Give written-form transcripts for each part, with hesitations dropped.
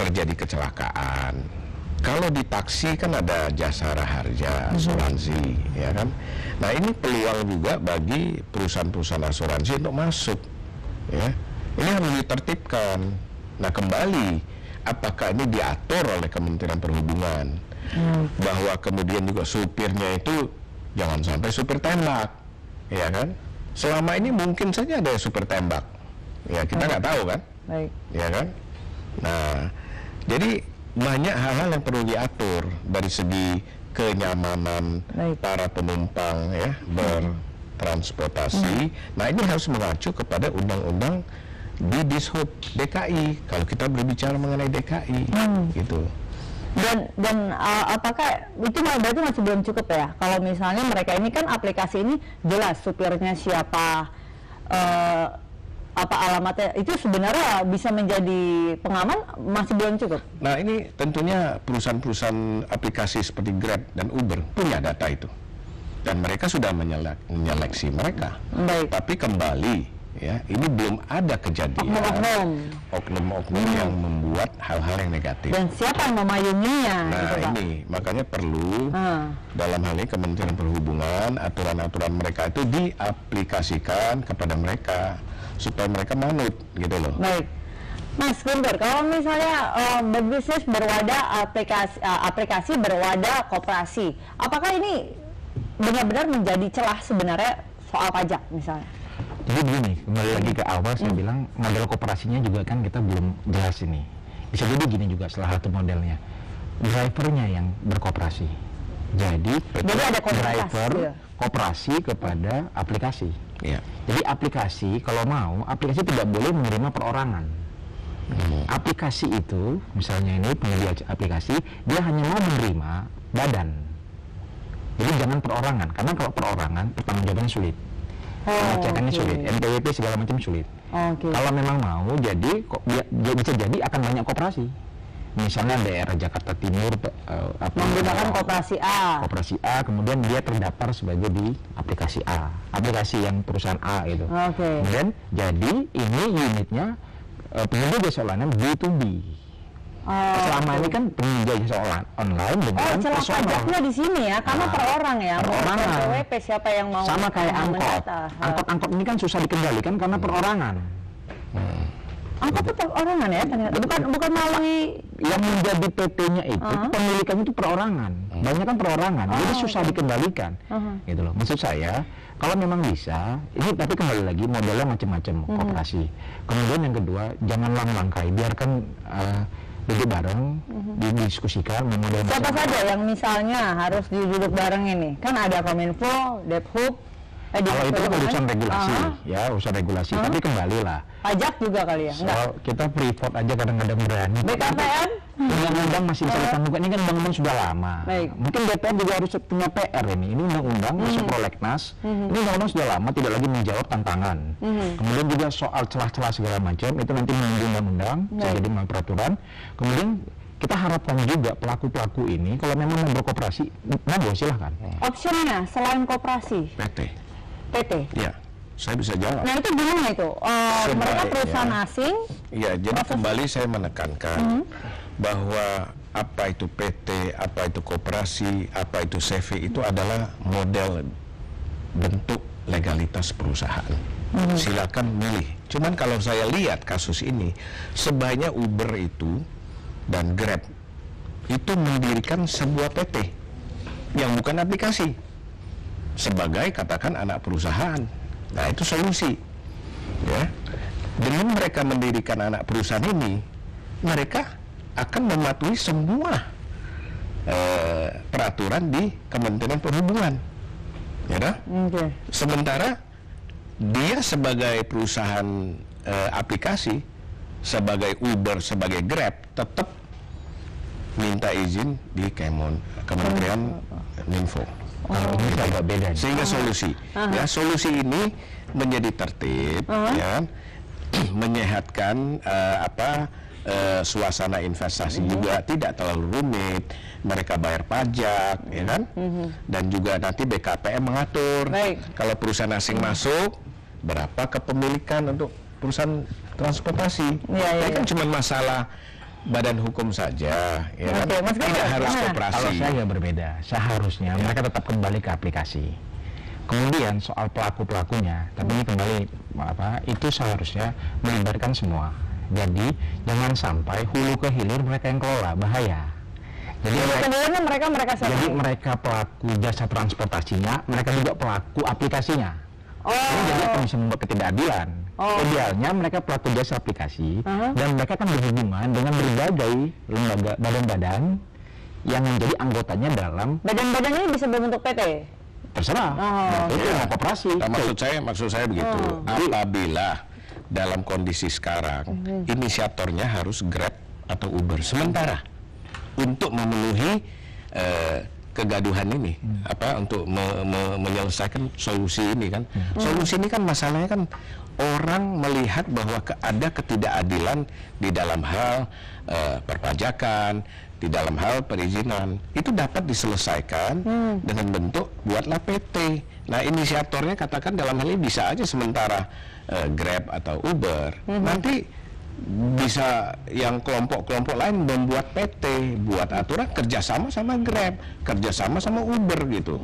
terjadi kecelakaan. Kalau di taksi kan ada jasara harja, asuransi, ya kan. Nah ini peluang juga bagi perusahaan-perusahaan asuransi untuk masuk, ya. Ini harus ditertibkan. Nah kembali, apakah ini diatur oleh Kementerian Perhubungan, bahwa kemudian juga supirnya itu jangan sampai supir tembak, ya kan. Selama ini mungkin saja ada supir tembak, ya kita nggak tahu kan, ya kan. Nah jadi banyak hal-hal yang perlu diatur dari segi kenyamanan para penumpang ya bertransportasi. Nah ini harus mengacu kepada undang-undang di Dishub DKI kalau kita berbicara mengenai DKI gitu. Dan apakah itu berarti masih belum cukup ya? Kalau misalnya mereka ini kan aplikasi ini jelas supirnya siapa, apa alamatnya, itu sebenarnya bisa menjadi pengaman, masih belum cukup. Nah ini tentunya perusahaan-perusahaan aplikasi seperti Grab dan Uber punya data itu, dan mereka sudah menyeleksi mereka. Tapi kembali ya, ini belum ada kejadian oknum-oknum yang membuat hal-hal yang negatif. Dan siapa yang memayunginya? Nah gitu, ini makanya perlu dalam hal ini Kementerian Perhubungan aturan-aturan mereka itu diaplikasikan kepada mereka supaya mereka manut gitu loh. Baik, Mas Guntur, kalau misalnya berbisnis berwadah aplikasi berwadah koperasi, apakah ini benar-benar menjadi celah sebenarnya soal pajak misalnya? Jadi begini, kembali lagi ke awal saya bilang model koperasinya juga kan kita belum jelas ini. Bisa jadi gini juga salah satu modelnya, drivernya yang berkoperasi. Jadi ada driver koperasi kepada aplikasi. Ya. Jadi aplikasi kalau mau, aplikasi tidak boleh menerima perorangan. Aplikasi itu, misalnya ini penyedia aplikasi, dia hanya mau menerima badan. Jadi jangan perorangan, karena kalau perorangan pertanggungjawabannya sulit. Pengecekannya sulit, NPWP segala macam sulit. Kalau memang mau, jadi bisa jadi akan banyak koperasi. Misalnya daerah Jakarta Timur menggunakan koperasi A, kemudian dia terdaftar sebagai di aplikasi A, aplikasi yang perusahaan A itu. Kemudian jadi ini unitnya penyedia jasa layanan B2B. Selama ini kan penyedia jasa online dengan celah pajaknya di sini ya, karena per orang ya, perorangan. PWP siapa yang mau. Sama kayak angkot ini kan susah dikendalikan karena perorangan. Angkot itu perorangan ya, bukan melalui yang menjadi PT-nya itu pemilikannya itu perorangan, banyak kan perorangan, jadi susah dikendalikan, gitu loh. Maksud saya kalau memang bisa, ini tapi kembali lagi modelnya macam-macam koperasi. Kemudian yang kedua, jangan langkai, biarkan duduk bareng, didiskusikan model. Siapa saja yang misalnya harus duduk bareng ini? Kan ada Kominfo, Debhub. Kalau itu kan urusan regulasi, ya urusan regulasi. Tapi kembalilah. Pajak juga kali ya? Soal kita freeport aja kadang-kadang berani. BKPM? Undang-undang masih bisa ditangguhkan, ini kan undang-undang sudah lama. Mungkin DPR juga harus punya PR ini. Ini undang-undang masuk prolegnas. Ini undang-undang sudah lama, tidak lagi menjawab tantangan. Kemudian juga soal celah-celah segala macam, itu nanti menunggu undang-undang, jadi peraturan. Kemudian kita harapkan juga pelaku-pelaku ini, kalau memang mau berkooperasi, monggo silahkan. Optionnya selain koperasi? PT? Ya, saya bisa jawab. Nah itu gimana itu? Mereka perusahaan asing? Ya, jadi kembali saya menekankan bahwa apa itu PT, apa itu koperasi, apa itu CV itu adalah model bentuk legalitas perusahaan. Silakan milih. Cuman kalau saya lihat kasus ini, sebanyak Uber itu dan Grab itu mendirikan sebuah PT yang bukan aplikasi sebagai katakan anak perusahaan. Nah itu solusi ya. Dengan mereka mendirikan anak perusahaan ini, mereka akan mematuhi semua peraturan di Kementerian Perhubungan ya. Sementara dia sebagai perusahaan aplikasi, sebagai Uber, sebagai Grab, tetap minta izin di Kementerian Minfo. Ini agak beda. Sehingga solusi, ya solusi ini menjadi tertib, ya, menyehatkan suasana investasi juga, tidak terlalu rumit. Mereka bayar pajak, ya kan? Dan juga nanti BKPM mengatur. Kalau perusahaan asing masuk, berapa kepemilikan untuk perusahaan transportasi. Ini kan cuma masalah badan hukum saja, ya kan? Oke, Mas Gatot, Tidak harus gimana? koperasi. Kalau saya nggak berbeda, seharusnya mereka tetap kembali ke aplikasi. Kemudian soal pelaku-pelakunya, tapi ini kembali itu seharusnya melibatkan semua. Jadi jangan sampai hulu ke hilir mereka yang kelola, bahaya. Jadi mereka jadi mereka pelaku jasa transportasinya, mereka juga pelaku aplikasinya. Ini jadi akan bisa membuat ketidakadilan. Idealnya mereka pelaku jasa aplikasi dan mereka kan berhubungan dengan berbagai lembaga, badan-badan yang menjadi anggotanya dalam badan-badan ini bisa berbentuk PT. terserah. Itu mau koperasi. Nah, maksud saya begitu. Apabila dalam kondisi sekarang inisiatornya harus Grab atau Uber sementara untuk memenuhi kegaduhan ini, untuk menyelesaikan solusi ini kan. Solusi ini kan masalahnya kan orang melihat bahwa ada ketidakadilan di dalam hal perpajakan, di dalam hal perizinan. Itu dapat diselesaikan dengan bentuk buatlah PT. Nah, inisiatornya katakan dalam hal ini bisa aja sementara Grab atau Uber. Nanti bisa yang kelompok-kelompok lain membuat PT, buat aturan kerjasama sama Grab, kerjasama sama Uber gitu.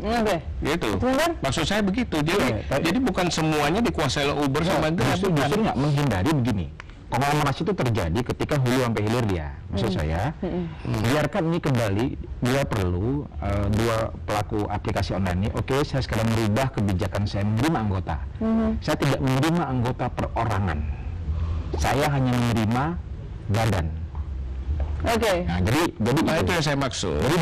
Gitu. Maksud saya begitu. Jadi bukan semuanya dikuasai oleh Uber sama Grab. Justru nggak menghindari begini. Konglomerasi itu terjadi ketika hulu sampai hilir dia. Maksud saya, biarkan ini kembali. Bila perlu dua pelaku aplikasi online ini, oke, saya sekarang merubah kebijakan saya menerima anggota. Saya tidak menerima anggota perorangan. Saya hanya menerima badan. Nah, jadi itu yang saya maksud. Jadi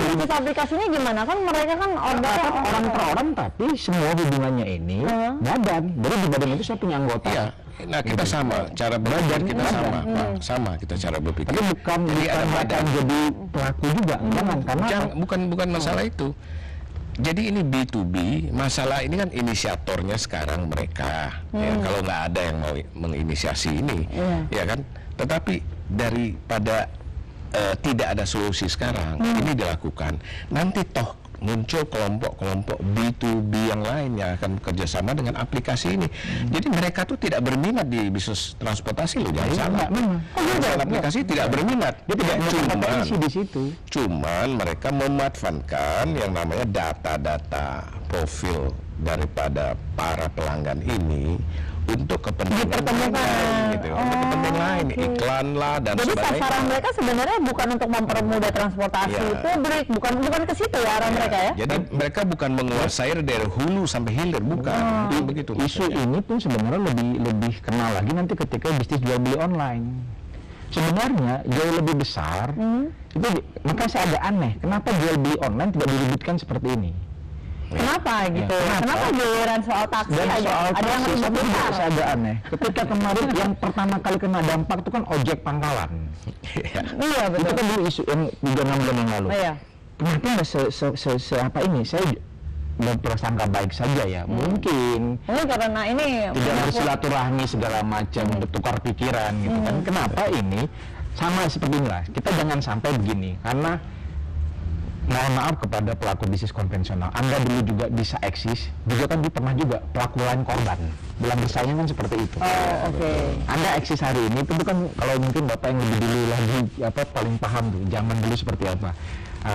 bisnis aplikasinya gimana kan mereka kan orang per orang, tapi semua hubungannya ini badan. Jadi di badan itu saya punya anggota. Iya. Nah, kita sama cara berpikir kita sama, Pak. Sama kita cara berpikir. Tapi bukan jadi pelaku juga, jangan, karena bukan masalah itu. Jadi ini B2B, masalah ini kan inisiatornya sekarang mereka. Ya, kalau nggak ada yang mau menginisiasi ini, ya kan. Tetapi daripada tidak ada solusi sekarang, ini dilakukan. Nanti toh muncul kelompok-kelompok B2B yang lain yang akan bekerjasama dengan aplikasi ini. Jadi mereka tuh tidak berminat di bisnis transportasi loh, jangan salah. Aplikasi tidak berminat. Dia tidak berkompetisi di situ. Cuman mereka memanfaatkan yang namanya data-data profil daripada para pelanggan ini untuk kepentingan lain, gitu. Untuk kepentingan lain, iklan lah dan jadi sebagainya. Jadi sasaran mereka sebenarnya bukan untuk mempermudah transportasi publik, bukan ke situ ya arah mereka ya. Jadi mereka bukan menguasai dari hulu sampai hilir, bukan. Begitu. Isu ini pun sebenarnya lebih kenal lagi nanti ketika bisnis jual beli online. Sebenarnya jauh lebih besar. Itu makanya saya agak aneh, kenapa jual beli online tidak diributkan seperti ini? Kenapa gitu? Kenapa giliran soal taksi dan soal ada yang taksi ribut besar? Saya agak aneh. Ketika kemarin yang pertama kali kena dampak itu kan ojek pangkalan. Iya betul. Itu kan dulu isu yang 3-6 bulan yang lalu. Iya. Kenapa nggak apa ini? Saya berprasangka baik saja ya. Mungkin karena ini tidak bersilaturahmi segala macam, bertukar pikiran gitu kan. Kenapa ini sama seperti inilah. Kita jangan sampai begini karena mohon maaf kepada pelaku bisnis konvensional, Anda dulu juga bisa eksis, juga kan pernah juga pelaku lain korban. Bilang bersaing kan seperti itu. Anda eksis hari ini, itu bukan kalau mungkin Bapak yang lebih dulu lagi paling paham tuh, zaman dulu seperti apa.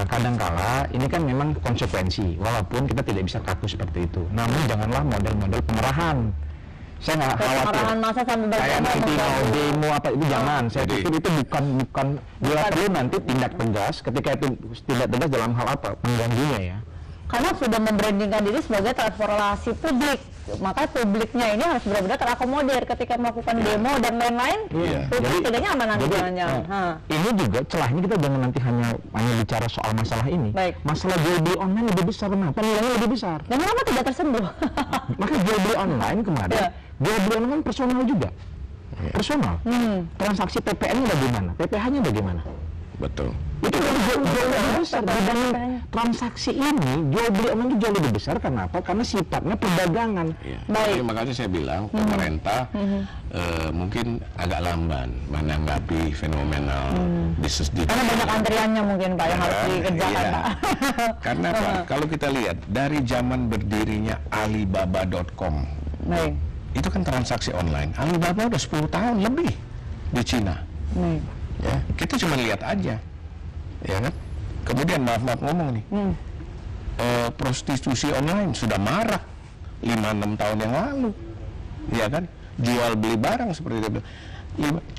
Kadangkala ini kan memang konsekuensi, walaupun kita tidak bisa kaku seperti itu. Namun janganlah model-model pemerahan. Saya nggak khawatir. Masa sampai kayak nanti mau demo apa itu jangan. Saya pikir itu bukan bila perlu nanti tindak tegas. Ketika itu tindak tegas dalam hal apa mengganggunya ya. Karena sudah membrandingkan diri sebagai transportasi publik, maka publiknya ini harus benar-benar terakomodir ketika melakukan demo dan lain-lain. Jadi tidaknya aman nanti. Ini juga celahnya kita jangan nanti hanya bicara soal masalah ini. Masalah jual beli online lebih besar, kenapa nilainya lebih besar? Dan kenapa tidak tersentuh? Maka jual beli online kemarin, jual beli online kan personal juga. Personal. Transaksi PPN-nya bagaimana? PPH-nya bagaimana? Betul. Itu jauh lebih besar dibanding transaksi ini. Jual beli online itu jauh lebih besar. Kenapa? Karena sifatnya perdagangan. Jadi makanya saya bilang pemerintah mungkin agak lamban menanggapi fenomenal bisnis digital. Karena banyak antriannya mungkin Pak yang harus dikerjakan Pak. Karena apa? Kalau kita lihat dari zaman berdirinya Alibaba.com, itu kan transaksi online. Alibaba udah 10 tahun lebih di Cina. Ya, kita kita cuma lihat aja, ya kan? Kemudian maaf ngomong nih, prostitusi online sudah marak 5-6 tahun yang lalu, ya kan? Jual beli barang seperti itu.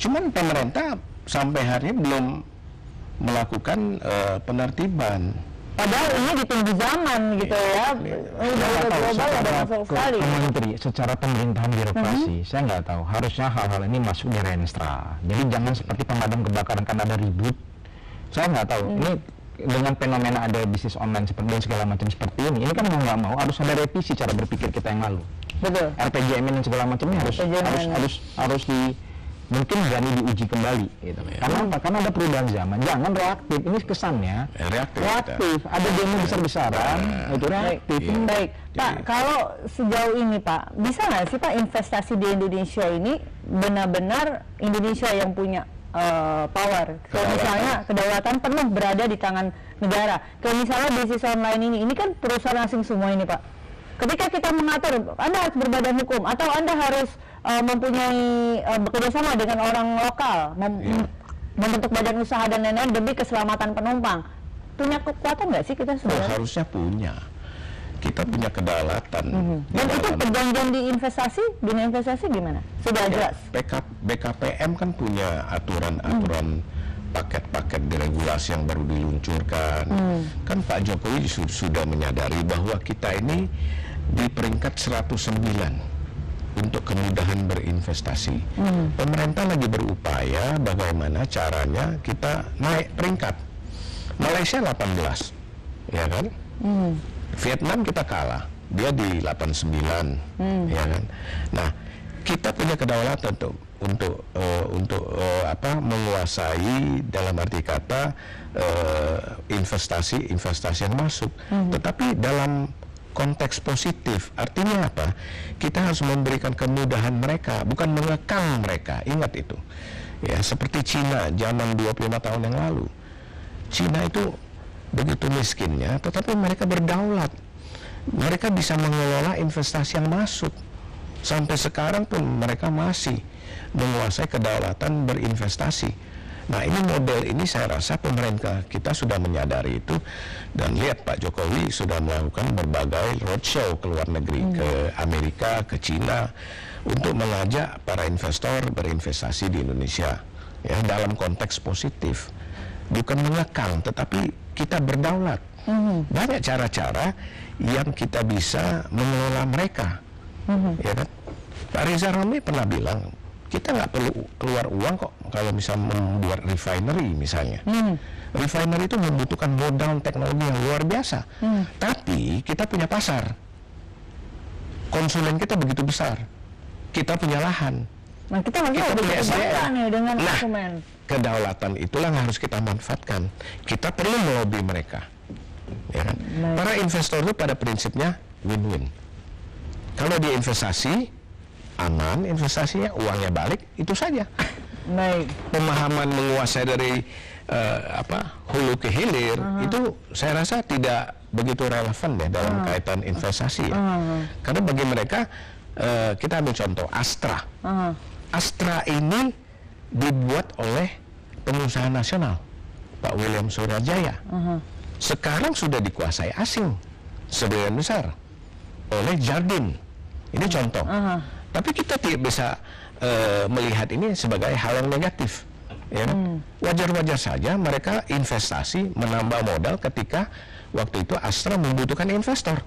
Cuman pemerintah sampai hari ini belum melakukan penertiban. Padahal ini ditunggu zaman gitu ya. Udah global udah masuk sekali. Menteri, secara pemerintahan birokrasi, saya nggak tahu. Harusnya hal-hal ini masuk di Renstra. Jadi jangan seperti pemadam kebakaran kan ada ribut. Saya nggak tahu. Ini dengan fenomena ada bisnis online seperti dan segala macam seperti ini kan mau nggak mau harus ada revisi cara berpikir kita yang lalu. Betul. RPJMN dan segala macamnya harus mungkin berani diuji kembali gitu. Karena apa? Karena ada perubahan zaman. Jangan reaktif. Ini kesannya reaktif. Ada demo besar-besaran itu reaktif. Baik, Pak. Kalau sejauh ini Pak, bisa nggak sih Pak investasi di Indonesia ini benar-benar Indonesia yang punya power? Kalau misalnya kedaulatan penuh berada di tangan negara. Kalau misalnya bisnis online ini kan perusahaan asing semua ini Pak. Ketika kita mengatur, Anda harus berbadan hukum atau Anda harus mempunyai bekerjasama dengan orang lokal, membentuk badan usaha dan lain-lain demi keselamatan penumpang. Punya kekuatan nggak sih kita sebenarnya? Harusnya punya. Kita punya kedaulatan. Dan itu perjanjian di investasi, dunia investasi gimana? Sudah jelas. BKPM kan punya aturan-aturan paket-paket deregulasi yang baru diluncurkan. Kan Pak Jokowi sudah menyadari bahwa kita ini di peringkat 109 untuk kemudahan berinvestasi. Pemerintah lagi berupaya bagaimana caranya kita naik peringkat. Malaysia 18, ya kan? Vietnam kita kalah, dia di 89, ya kan? Nah, kita punya kedaulatan untuk menguasai dalam arti kata investasi yang masuk. Tetapi dalam konteks positif, artinya apa? Kita harus memberikan kemudahan mereka, bukan mengekang mereka. Ingat itu. Ya, seperti Cina zaman 25 tahun yang lalu. Cina itu begitu miskinnya, tetapi mereka berdaulat. Mereka bisa mengelola investasi yang masuk. Sampai sekarang pun mereka masih menguasai kedaulatan berinvestasi. Nah, ini model ini saya rasa pemerintah kita sudah menyadari itu, dan lihat Pak Jokowi sudah melakukan berbagai roadshow ke luar negeri, ke Amerika, ke Cina, untuk mengajak para investor berinvestasi di Indonesia, ya, dalam konteks positif, bukan mengekang, tetapi kita berdaulat. Banyak cara-cara yang kita bisa mengelola mereka, ya kan? Pak Riza Ramli pernah bilang, kita nggak perlu keluar uang kok kalau bisa membuat refinery misalnya. Refinery itu membutuhkan modal teknologi yang luar biasa. Tapi kita punya pasar. Konsumen kita begitu besar. Kita punya lahan. Nah, kita punya SDM dengan konsumen. Kedaulatan itulah yang harus kita manfaatkan. Kita perlu melobi mereka. Ya kan? Para investor itu pada prinsipnya win-win. Kalau dia investasi, aman investasinya, uangnya balik, itu saja. Pemahaman menguasai dari hulu ke hilir itu saya rasa tidak begitu relevan ya dalam kaitan investasi ya. Karena bagi mereka, kita ambil contoh Astra. Astra ini dibuat oleh pengusaha nasional Pak William Suryajaya. Sekarang sudah dikuasai asing sebagian besar oleh Jardine. Ini contoh. Tapi kita tidak bisa melihat ini sebagai hal yang negatif. Ya, wajar-wajar saja mereka investasi menambah modal ketika waktu itu Astra membutuhkan investor,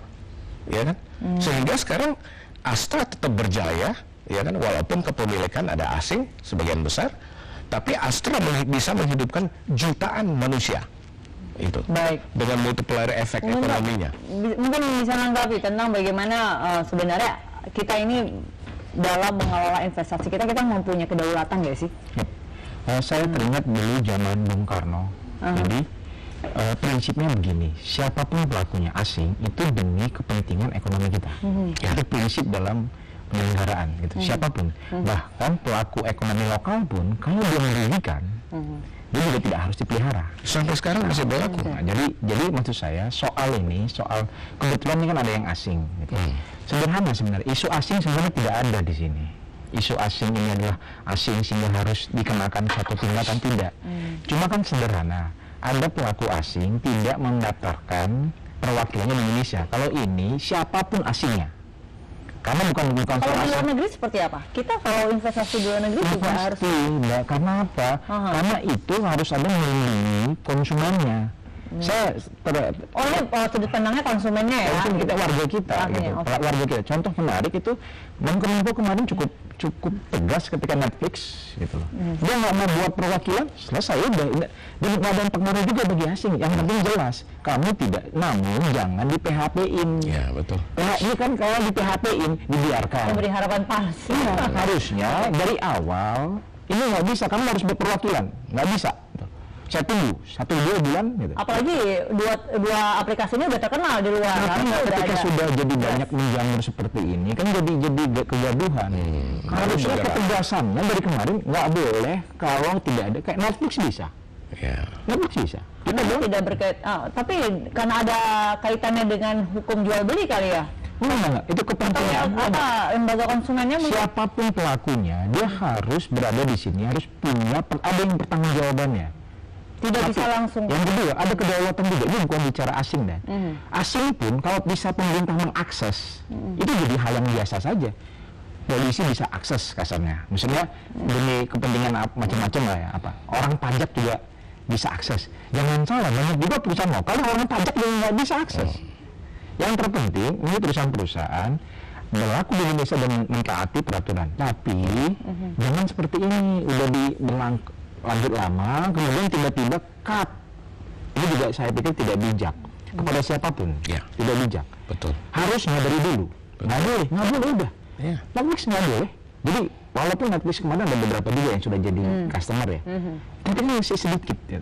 ya kan? Sehingga sekarang Astra tetap berjaya, ya kan? Walaupun kepemilikan ada asing sebagian besar, tapi Astra bisa menghidupkan jutaan manusia. Itu. Baik. Dengan multiplier efek ekonominya. Mungkin bisa menanggapi tentang bagaimana sebenarnya kita ini dalam mengelola investasi kita mempunyai kedaulatan nggak sih? Saya teringat dulu zaman Bung Karno. Jadi prinsipnya begini, siapapun pelakunya asing itu demi kepentingan ekonomi kita. Itu prinsip dalam penyelenggaraan gitu. Siapapun, bahkan pelaku ekonomi lokal pun kalau dia merugikan, dia juga tidak harus dipelihara. Sampai sekarang masih berlaku. Nah, jadi maksud saya soal kebetulan ini kan ada yang asing. Gitu. Sederhana sebenarnya, isu asing sebenarnya tidak ada di sini. isu asing ini adalah asing sehingga harus dikenakan satu tindakan, tidak. Cuma kan sederhana, ada pelaku asing tidak mendaftarkan perwakilannya di Indonesia. Kalau ini siapapun asingnya, karena bukan Kalau soal di luar asing. negeri seperti apa? Kita kalau investasi di luar negeri juga harus. Pasti, Mbak. Karena apa? Karena itu harus ada melindungi konsumennya. Saya Sudut pandangnya konsumennya ya. konsumen kita, warga kita, Pelakunya, gitu. oke. Warga kita. Contoh menarik itu, Menkominfo kemarin cukup tegas ketika Netflix, gitu loh. Dia nggak mau buat perwakilan, selesai udah. Dan nggak ada pengaruh juga bagi asing. Yang penting jelas, kamu tidak, namun jangan di PHP-in. Ya, betul. Ini kan kalau di PHP-in dibiarkan. Memberi harapan palsu. Iya, harusnya dari awal ini nggak bisa, kamu harus berperwakilan, nggak bisa. Saya tunggu 1-2 bulan gitu. Apalagi dua aplikasi ini udah terkenal di luar. Nah, Harusnya udah ketika ada. sudah jadi banyak menjamur seperti ini kan jadi kegaduhan. Harusnya bergerak. ketegasannya dari kemarin nggak boleh kalau tidak ada, kayak Netflix bisa. Ya. Netflix bisa. Kita tidak berkait. Tapi karena ada kaitannya dengan hukum jual beli kali ya. Enggak, itu Atau kepentingan. apa lembaga konsumennya mungkin. Siapapun pelakunya, dia harus berada di sini, harus punya ada yang bertanggung jawabannya. Tidak bisa langsung. Yang kedua, ada kedaulatan juga. Ini bukan bicara asing, Dan. Asing pun kalau bisa pemerintah mengakses, itu jadi hal yang biasa saja. Polisi bisa akses kasarnya. Misalnya demi kepentingan macam-macam lah ya. Orang pajak juga bisa akses. Jangan salah, banyak juga perusahaan lokal orang pajak juga nggak bisa akses. Yang terpenting, ini perusahaan-perusahaan berlaku di Indonesia dan mentaati peraturan. Tapi jangan seperti ini, udah lanjut lama, kemudian tiba-tiba cut. Ini juga saya pikir tidak bijak kepada siapapun. Ya. Tidak bijak. Betul. Harus dari dulu. Nggak boleh udah. Ya. Netflix nggak boleh. Jadi walaupun Netflix kemarin ada beberapa juga yang sudah jadi customer ya, tapi ini masih sedikit. Ya.